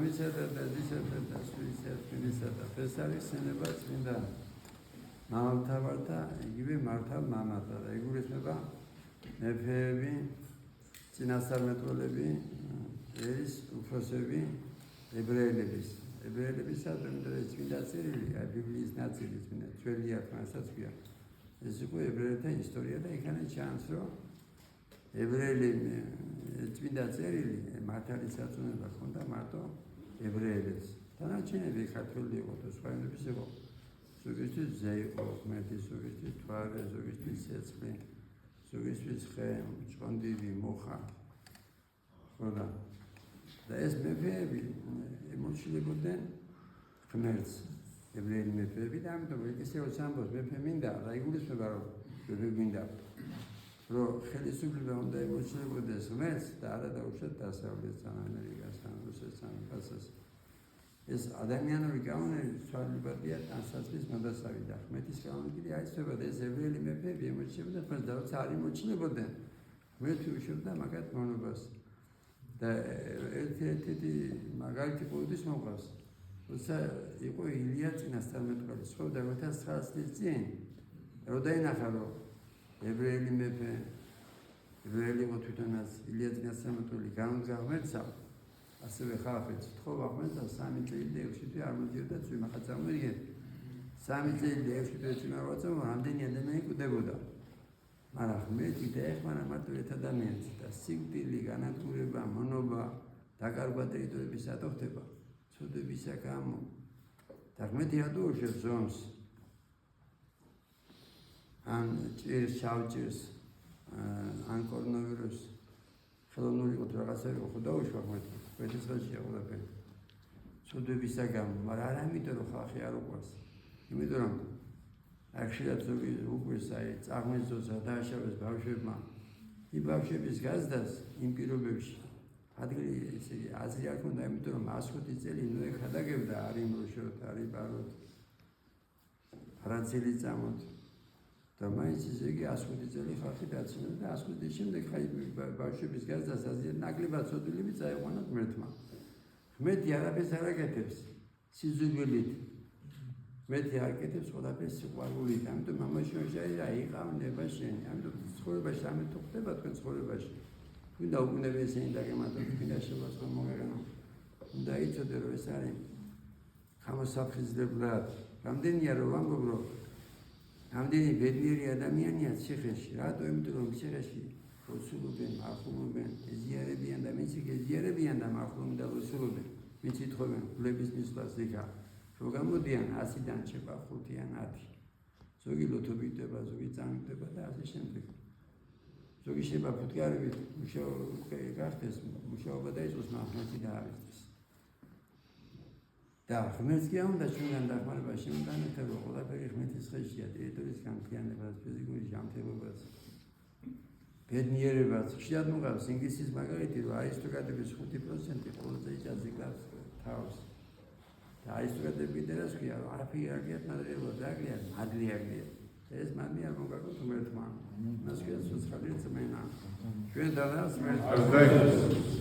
მამისა და დედისა და სულისა თბილისა და ფესარის სენება წმინდა მამამთავართა იგივე მართალ მამათა და ეგურისმება მეფეები, წინასწარმეტყველები, ეს უფროსები, ებრაელებისა და წმინდა წერილი, ბიბლიის ნაწილი წმინდა ძველი არქანასაც ქვია. ეს იყო ებრაელთა ისტორია და იქანა ჩანს, რომ ებრაელები წმინდა წერილი მართალი საწუნება ჰქონდა მარტო ებრაელებს. დანარჩენები ქართველი იყო და სხვაებიც იყო. ზოგისთვის ზე იყო ღმერთი, ზოგისთვის თვარე, ზოგისთვის სეწყლი, ზოგისთვის ხე, ჭყონდიდი, მუხა. ხოდა და ეს მეფეები ემორჩილებოდნენ ღმერთს, ებრაელი მეფეები და ამიტომ ეკლესიას ამბობს მეფე მინდა და იგულისხმება რომ მეფე მინდა რომ ხელისუფლება უნდა ემორჩილებოდეს ღმერთს და არა დაუშვათ დასავლეთს ან ამერიკას ან რუსეთს ან კაცას. ეს ადამიანური კანონები ცვალებადია ტანსაცმლის მონდასავი და ღმერთის კანონი კიდე აიცვება და ეს ებრაელი მეფეები ემორჩილებოდნენ ღმერთს და როცა არ ემორჩილებოდნენ ღმერთი უშვებდა მაგათ მონობას. და ერთ-ერთი მაგალითი ყოველთვის მოყავს. როცა იყო ილია წინასწარმეტყველი, ცხოვრობდა 1900 წლის წინ, რო დაინახა რომ ებრაელი მეფე, ებრაელი იყო თვითონაც ილია წინასწარმეტყველი განუდგა ღმერთსა, ასევე ხალხიც თხოვა ღმერთს და 3 წელი და 6 თვე არ მოდიოდა წვიმა, ხა წარმოგიდგენთ 3 წელი და 6 თვე წვიმა როცა რამდენი ადამიანი კვდებოდა. მაგრამ ღმერთი დაეხმარა მარტო ერთ ადამიანს და სიკვდილი, განადგურება, მონობა, დაკარგვა ტერიტორიების რატო ხდება? ცოდებისა გამო. და ღმერთი რატო უშვებს ზომს? ან ჭირს, შავჭირს, ან კორონავირუსს, ხელოვნური იყო თუ რაღაცა იყო, ხო დაუშვა ღმერთი. ვეთესხელშია ყველაფერი. ცოდებისა გამო, მაგრამ არ ამიტომ რომ ხალხი არ უყვარს. იმიტომ რომ ხშირად ზოგი უკვე წაღმისძოს დააშავეს ბავშვებმა. იმ ბავშვების გაზდას იმ პირობებში ადგილი ესე იგი აზრი არ ქონდა, იმიტომ რომ 105 წელი ნოე ხადაგებდა არ იმრუშოთ, არ იბაროთ, არაცელი წამოთ. და მაინც ესე იგი 105 წელი ხალხი დაცინდა და 105 წლის შემდეგ ხაი ბავშვების გაზდას აზრი ნაკლებად ცოდვილები წაიყვანა ღმერთმა. ღმერთი არაფერს არ აკეთებს სიზუგილით. მეც არ კეთებს ყველაფერს სიყვარულით, ამიტომ მამაშოშა იყავნება შენი, ამიტომ ცხოვრებაში ამით თუ ხდება თქვენ ცხოვრებაში. თუნდა უკუნები ესენი დაგემატოთ, თუნდა შევასწრო მოგეღანო. უნდა იცოდე რომ ეს არის ხამოსაფხიზლებლად. რამდენია რომ ვამბობ რომ რამდენი ბედნიერი ადამიანია ციხეში, რატო? იმიტომ რომ ციხეში როცულობენ, ახულობენ, ეზიარებიან და მეც ეზიარებიან და ახულობენ და როცულობენ. მეც ითხოვენ გულების მისვლას იქა. რო გამოდიან 100-დან შეება 5 ან 10. ზოგი ლოთობით ხდება, ზოგი წამიწდება და ასე შემდეგ. ზოგი შეება ფუტკარებით, გახდეს მუშაობა დაიწყოს მაღლეთი და არისტეს. და ღმერთს კი არ უნდა ჩვენგან დახმარება შემოგანეთო, რომ ყველაფერი ღმერთის ხელშია, ტერიტორიის განფრიანებას, ფიზიკური ჯანმრთელობას, ბედნიერებას. ხშირად მოყავს ინგლისის მაგალითი, რომ არისტოკრატების 5% ყველაზე იჭაზე გავს თავს. და არისტოკრატები დერას ქვია, რომ არაფერი არ გიათ, ნადირობა რა გიათ, მადლი არ გიათ. ეს მადლი არ მოგაკოთ ღმერთმა. მას ქვია სოციალური წმენა. ჩვენ დანას ღმერთს